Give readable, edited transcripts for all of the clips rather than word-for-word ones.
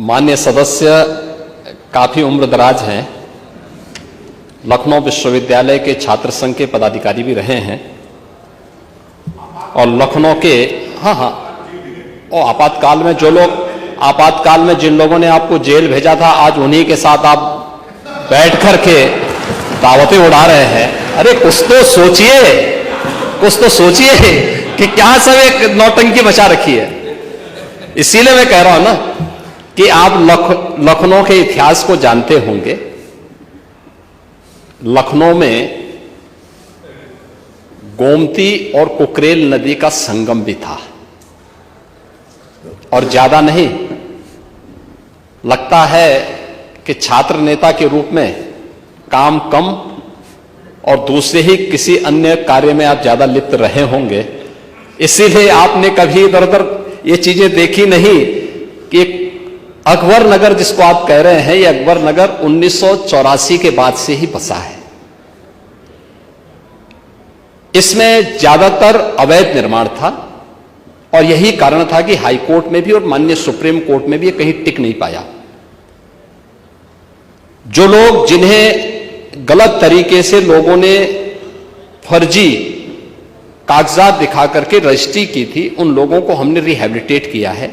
मान्य सदस्य काफी उम्रदराज हैं, लखनऊ विश्वविद्यालय के छात्र संघ के पदाधिकारी भी रहे हैं और लखनऊ के और आपातकाल में जिन लोगों ने आपको जेल भेजा था, आज उन्हीं के साथ आप बैठ कर के दावतें उड़ा रहे हैं। अरे कुछ तो सोचिए कि क्या सब एक नौटंकी मचा रखी है। इसीलिए मैं कह रहा हूं ना कि आप लखनऊ के इतिहास को जानते होंगे। लखनऊ में गोमती और कुकरेल नदी का संगम भी था और ज्यादा नहीं, लगता है कि छात्र नेता के रूप में काम कम और दूसरे ही किसी अन्य कार्य में आप ज्यादा लिप्त रहे होंगे, इसीलिए आपने कभी इधर उधर ये चीजें देखी नहीं कि अकबर नगर जिसको आप कह रहे हैं, ये अकबर नगर 1984 के बाद से ही बसा है। इसमें ज्यादातर अवैध निर्माण था और यही कारण था कि हाई कोर्ट में भी और माननीय सुप्रीम कोर्ट में भी ये कहीं टिक नहीं पाया। जो लोग जिन्हें गलत तरीके से लोगों ने फर्जी कागजात दिखा करके रजिस्ट्री की थी, उन लोगों को हमने रिहैबिलिटेट किया है।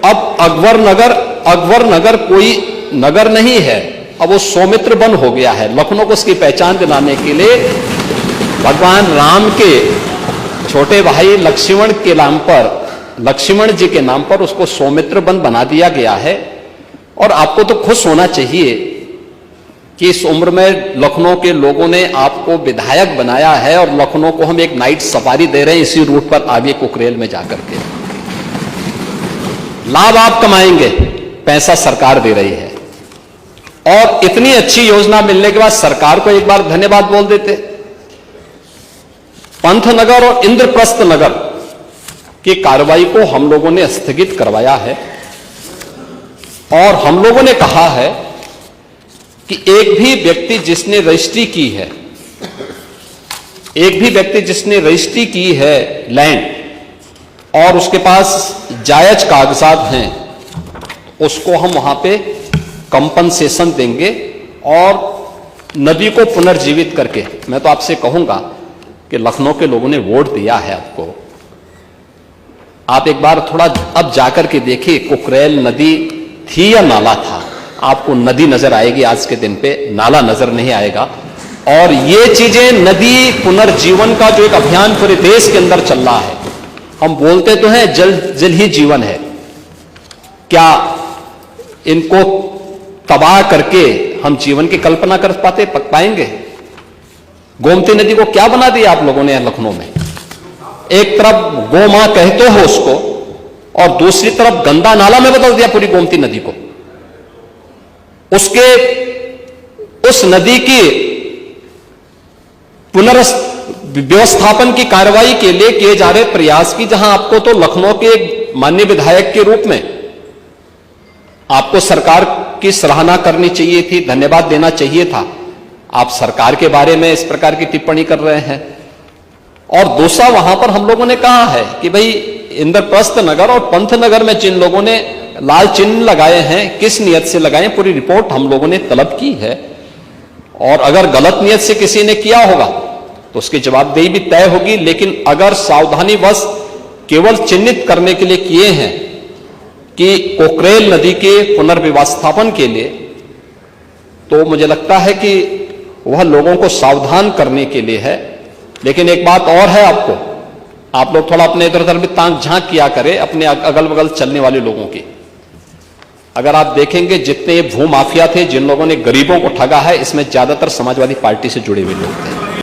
अब अकबर नगर कोई नगर नहीं है, अब वो सौमित्र वन हो गया है। लखनऊ को उसकी पहचान दिलाने के लिए भगवान राम के छोटे भाई लक्ष्मण जी के नाम पर उसको सौमित्र वन बना दिया गया है। और आपको तो खुश होना चाहिए कि इस उम्र में लखनऊ के लोगों ने आपको विधायक बनाया है और लखनऊ को हम एक नाइट सफारी दे रहे हैं इसी रूट पर आगे कुकरेल में जाकर के। लाभ आप कमाएंगे, पैसा सरकार दे रही है। और इतनी अच्छी योजना मिलने के बाद सरकार को एक बार धन्यवाद बोल देते। पंथनगर और इंद्रप्रस्थ नगर की कार्रवाई को हम लोगों ने स्थगित करवाया है और हम लोगों ने कहा है कि एक भी व्यक्ति जिसने रजिस्ट्री की है लैंड और उसके पास जायज कागजात हैं, उसको हम वहां पे कंपनसेशन देंगे और नदी को पुनर्जीवित करके। मैं तो आपसे कहूंगा कि लखनऊ के लोगों ने वोट दिया है आपको, आप एक बार थोड़ा अब जाकर के देखिए कुकरेल नदी थी या नाला था। आपको नदी नजर आएगी, आज के दिन पे नाला नजर नहीं आएगा। और ये चीजें नदी पुनर्जीवन का जो एक अभियान पूरे देश के अंदर चल रहा है, हम बोलते तो हैं जल ही जीवन है, क्या इनको तबाह करके हम जीवन की कल्पना कर पाएंगे? गोमती नदी को क्या बना दिया आप लोगों ने लखनऊ में? एक तरफ गो मां कहते हो उसको और दूसरी तरफ गंदा नाला में बदल दिया पूरी गोमती नदी को। उस नदी की पुनर्व्यवस्थापन की कार्रवाई के लिए किए जा रहे प्रयास की, जहां आपको तो लखनऊ के माननीय विधायक के रूप में आपको सरकार की सराहना करनी चाहिए थी, धन्यवाद देना चाहिए था। आप सरकार के बारे में इस प्रकार की टिप्पणी कर रहे हैं। और दूसरा, वहां पर हम लोगों ने कहा है कि भाई इंद्रप्रस्थ नगर और पंथनगर में जिन लोगों ने लाल चिन्ह लगाए हैं, किस नियत से लगाए, पूरी रिपोर्ट हम लोगों ने तलब की है। और अगर गलत नियत से किसी ने किया होगा तो उसकी जवाबदेही भी तय होगी। लेकिन अगर सावधानीवश केवल चिन्हित करने के लिए किए हैं कि कुकरेल नदी के पुनर्व्यवस्थापन के लिए, तो मुझे लगता है कि वह लोगों को सावधान करने के लिए है। लेकिन एक बात और है, आप लोग थोड़ा अपने इधर उधर भी ताक झांक किया करें अपने अगल बगल चलने वाले लोगों की। अगर आप देखेंगे जितने भू माफिया थे, जिन लोगों ने गरीबों को ठगा है, इसमें ज्यादातर समाजवादी पार्टी से जुड़े हुए लोग थे।